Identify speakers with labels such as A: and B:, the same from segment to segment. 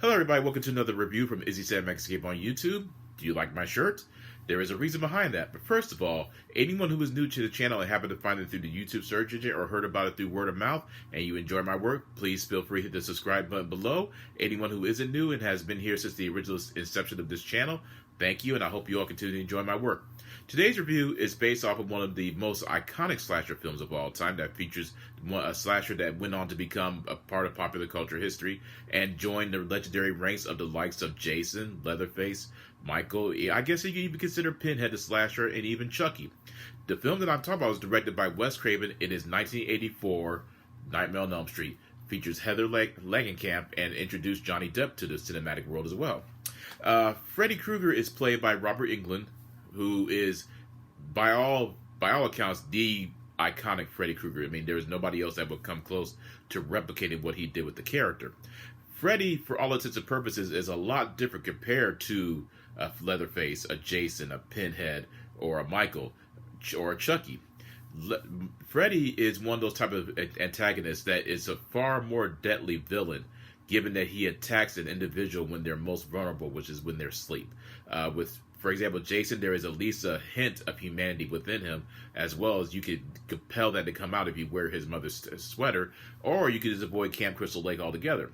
A: Hello everybody, welcome to another review from Izzy Said Mexicape on YouTube. Do you like my shirt? There is a reason behind that, but first of all, anyone who is new to the channel and happened to find it through the YouTube search engine or heard about it through word of mouth and you enjoy my work, please feel free to hit the subscribe button below. Anyone who isn't new and has been here since the original inception of this channel, thank you, and I hope you all continue to enjoy my work. Today's review is based off of one of the most iconic slasher films of all time that features a slasher that went on to become a part of popular culture history and joined the legendary ranks of the likes of Jason, Leatherface, Michael, I guess you could even consider Pinhead the slasher, and even Chucky. The film that I'm talking about was directed by Wes Craven in his 1984 Nightmare on Elm Street. Features Heather Langenkamp and introduced Johnny Depp to the cinematic world as well. Freddy Krueger is played by Robert Englund, who is, by all accounts, the iconic Freddy Krueger. I mean, there is nobody else that would come close to replicating what he did with the character. Freddy, for all intents and purposes, is a lot different compared to a Leatherface, a Jason, a Pinhead, or a Michael, or a Chucky. Freddy is one of those type of antagonists that is a far more deadly villain, given that he attacks an individual when they're most vulnerable, which is when they're asleep. For example, Jason, there is at least a hint of humanity within him, as well as you could compel that to come out if you wear his mother's sweater, or you could just avoid Camp Crystal Lake altogether.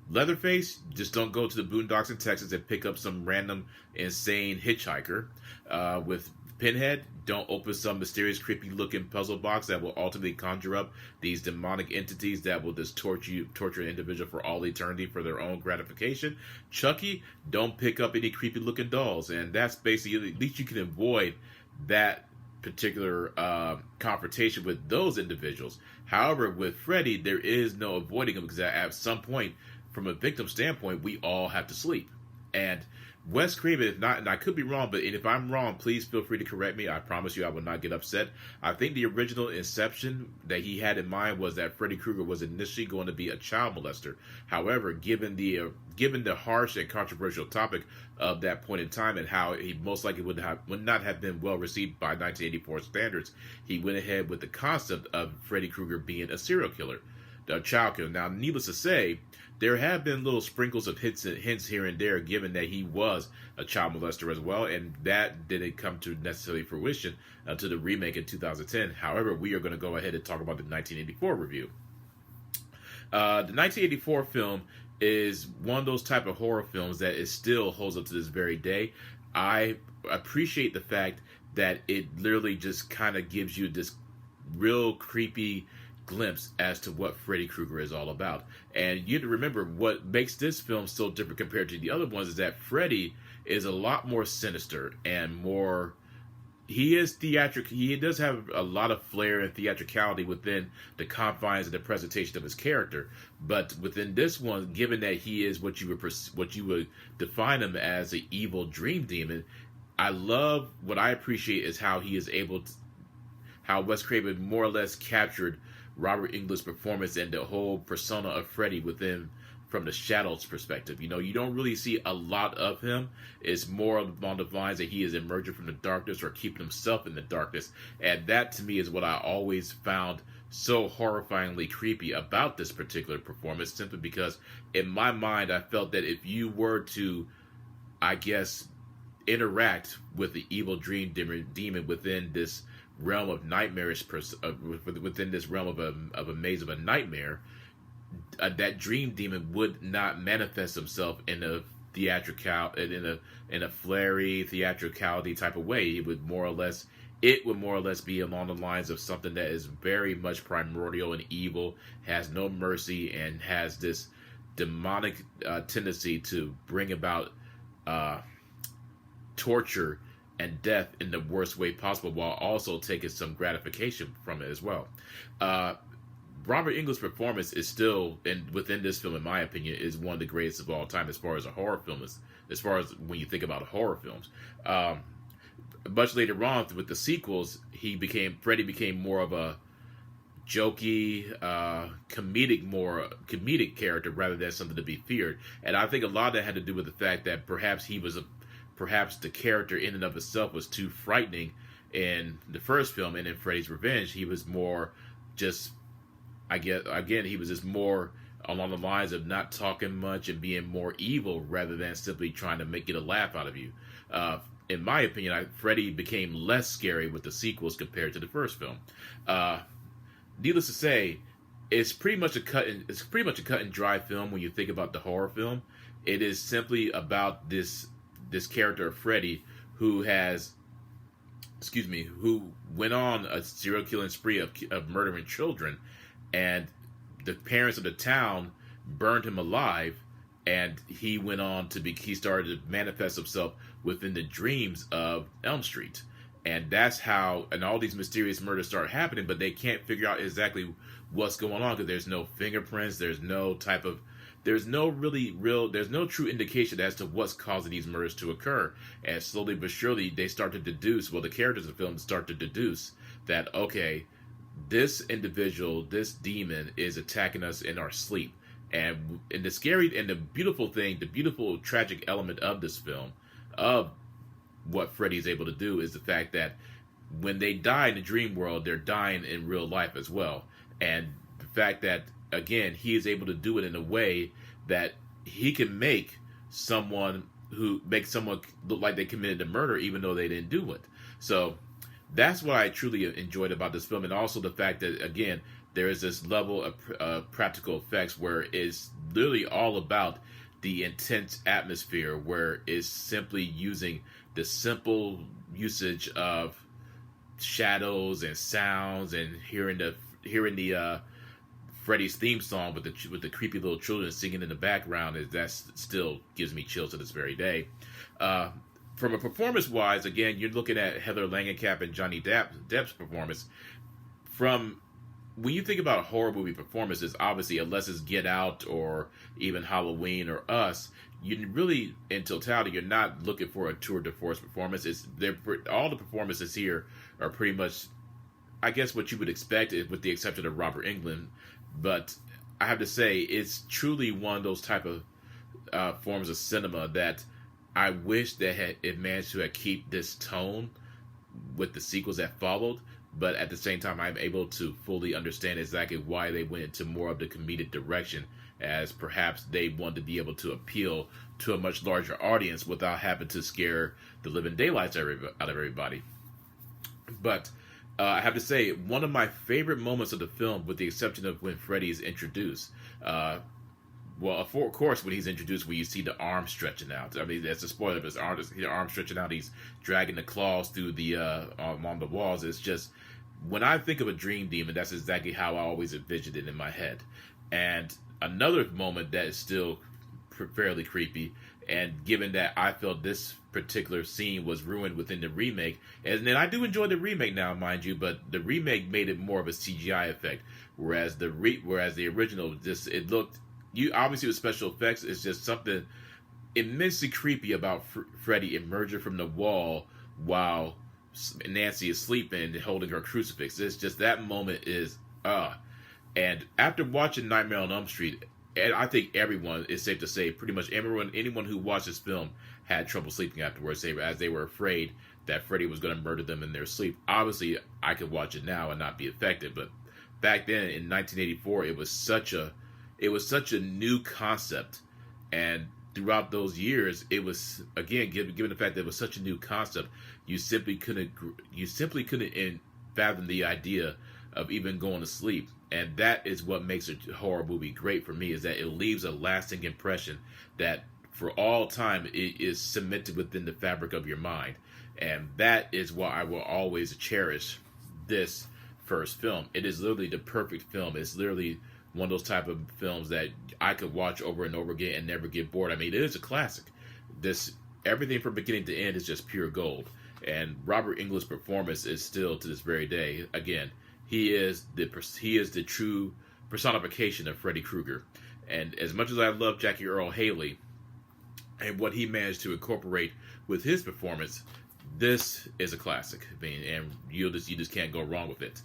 A: Leatherface, just don't go to the boondocks in Texas and pick up some random insane hitchhiker. With Pinhead, don't open some mysterious, creepy-looking puzzle box that will ultimately conjure up these demonic entities that will just torture an individual for all eternity for their own gratification. Chucky, don't pick up any creepy-looking dolls, and that's basically, at least you can avoid that particular confrontation with those individuals. However, with Freddy, there is no avoiding him because at some point, from a victim standpoint, we all have to sleep. And Wes Craven, if not, and I could be wrong, but if I'm wrong, please feel free to correct me. I promise you I will not get upset. I think the original inception that he had in mind was that Freddy Krueger was initially going to be a child molester. However, given the harsh and controversial topic of that point in time and how he most likely would not have been well received by 1984 standards, he went ahead with the concept of Freddy Krueger being a serial killer, a child killer. Now, needless to say, there have been little sprinkles of hints here and there, given that he was a child molester as well, and that didn't come to necessarily fruition until the remake in 2010. However, we are going to go ahead and talk about the 1984 review. The 1984 film is one of those type of horror films that it still holds up to this very day. I appreciate the fact that it literally just kind of gives you this real creepy glimpse as to what Freddy Krueger is all about. And you have to remember, what makes this film so different compared to the other ones is that Freddy is a lot more sinister and more, he is theatric. He does have a lot of flair and theatricality within the confines of the presentation of his character. But within this one, given that he is what you would define him as an evil dream demon, what I appreciate is how he is able to, how Wes Craven more or less captured Robert Englund's performance and the whole persona of Freddy from the shadows perspective. You know, you don't really see a lot of him. It's more along the lines that he is emerging from the darkness or keeping himself in the darkness. And that, to me, is what I always found so horrifyingly creepy about this particular performance, simply because in my mind, I felt that if you were to, I guess, interact with the evil dream demon within this realm of nightmarish, within this realm of a maze of a nightmare, that dream demon would not manifest himself in a flary theatricality type of way. It would more or less be along the lines of something that is very much primordial and evil, has no mercy, and has this demonic tendency to bring about torture and death in the worst way possible, while also taking some gratification from it as well. Robert Englund's performance is still, within this film, in my opinion, is one of the greatest of all time as far as a horror film is, as far as when you think about horror films. Much later on, with the sequels, Freddy became more of a jokey, comedic character rather than something to be feared. And I think a lot of that had to do with the fact that perhaps the character in and of itself was too frightening in the first film, and in Freddy's Revenge, he was more just, he was just more along the lines of not talking much and being more evil rather than simply trying to get a laugh out of you. In my opinion, Freddy became less scary with the sequels compared to the first film. Needless to say, it's pretty much a cut and dry film when you think about the horror film. It is simply about this character of Freddy who went on a serial killing spree of murdering children, and the parents of the town burned him alive, and he went on to he started to manifest himself within the dreams of Elm Street. And that's how, and all these mysterious murders start happening, but they can't figure out exactly what's going on because there's no fingerprints, there's no true indication as to what's causing these murders to occur. And slowly but surely, they start to deduce, the characters of the film start to deduce that, okay, this individual, this demon is attacking us in our sleep. And the scary and the beautiful tragic element of this film, of what Freddy is able to do, is the fact that when they die in the dream world, they're dying in real life as well. And the fact that, again, he is able to do it in a way that he can make someone look like they committed a murder even though they didn't do it. So that's what I truly enjoyed about this film. And also the fact that, again, there is this level of practical effects where it's literally all about the intense atmosphere, where it's simply using the simple usage of shadows and sounds, and hearing the Freddy's theme song with the creepy little children singing in the background, that still gives me chills to this very day. From a performance wise, again, you're looking at Heather Langenkamp and Johnny Depp's performance. From when you think about a horror movie performances, obviously, unless it's Get Out or even Halloween or Us, you really, in totality, you're not looking for a tour de force performance. All the performances here are pretty much, I guess, what you would expect, with the exception of Robert Englund. But I have to say, it's truly one of those type of forms of cinema that I wish that it managed to keep this tone with the sequels that followed. But at the same time, I'm able to fully understand exactly why they went into more of the comedic direction, as perhaps they wanted to be able to appeal to a much larger audience without having to scare the living daylights out of everybody. But I have to say, one of my favorite moments of the film, with the exception of when Freddy is introduced, of course, when he's introduced, when you see the arm stretching out. I mean, that's a spoiler, but the arm stretching out, he's dragging the claws through along the walls. It's just, when I think of a dream demon, that's exactly how I always envisioned it in my head. And another moment that is still fairly creepy, and given that I felt this particular scene was ruined within the remake, and then I do enjoy the remake now, mind you, but the remake made it more of a CGI effect, whereas the original, it looked, obviously with special effects, it's just something immensely creepy about Freddy emerging from the wall while Nancy is sleeping and holding her crucifix. It's just, that moment is and after watching Nightmare on Elm Street, and I think everyone, it's safe to say, pretty much anyone who watched this film had trouble sleeping afterwards, as they were afraid that Freddy was going to murder them in their sleep. Obviously, I could watch it now and not be affected, but back then in 1984, it was such a new concept, and throughout those years, it was, again, given the fact that it was such a new concept, you simply couldn't fathom the idea of even going to sleep. And that is what makes a horror movie great for me, is that it leaves a lasting impression that for all time it is cemented within the fabric of your mind. And that is why I will always cherish this first film. It is literally the perfect film. It's literally one of those type of films that I could watch over and over again and never get bored. I mean, it is a classic. Everything from beginning to end is just pure gold. And Robert Englund's performance is still, to this very day, again, he is the true personification of Freddy Krueger. And as much as I love Jackie Earle Haley and what he managed to incorporate with his performance, this is a classic. I mean, and you just can't go wrong with it.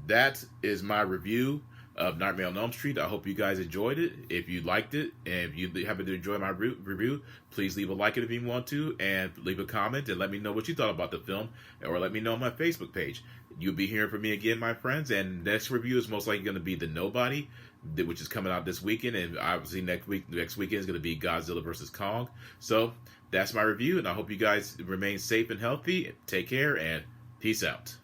A: That is my review of Nightmare on Elm Street. I hope you guys enjoyed it. If you liked it, and if you happen to enjoy my review, please leave a like if you want to, and leave a comment and let me know what you thought about the film, or let me know on my Facebook page. You'll be hearing from me again, my friends, and next review is most likely going to be The Nobody. which is coming out this weekend, and obviously next weekend is going to be Godzilla versus Kong. So that's my review, and I hope you guys remain safe and healthy. Take care, and peace out.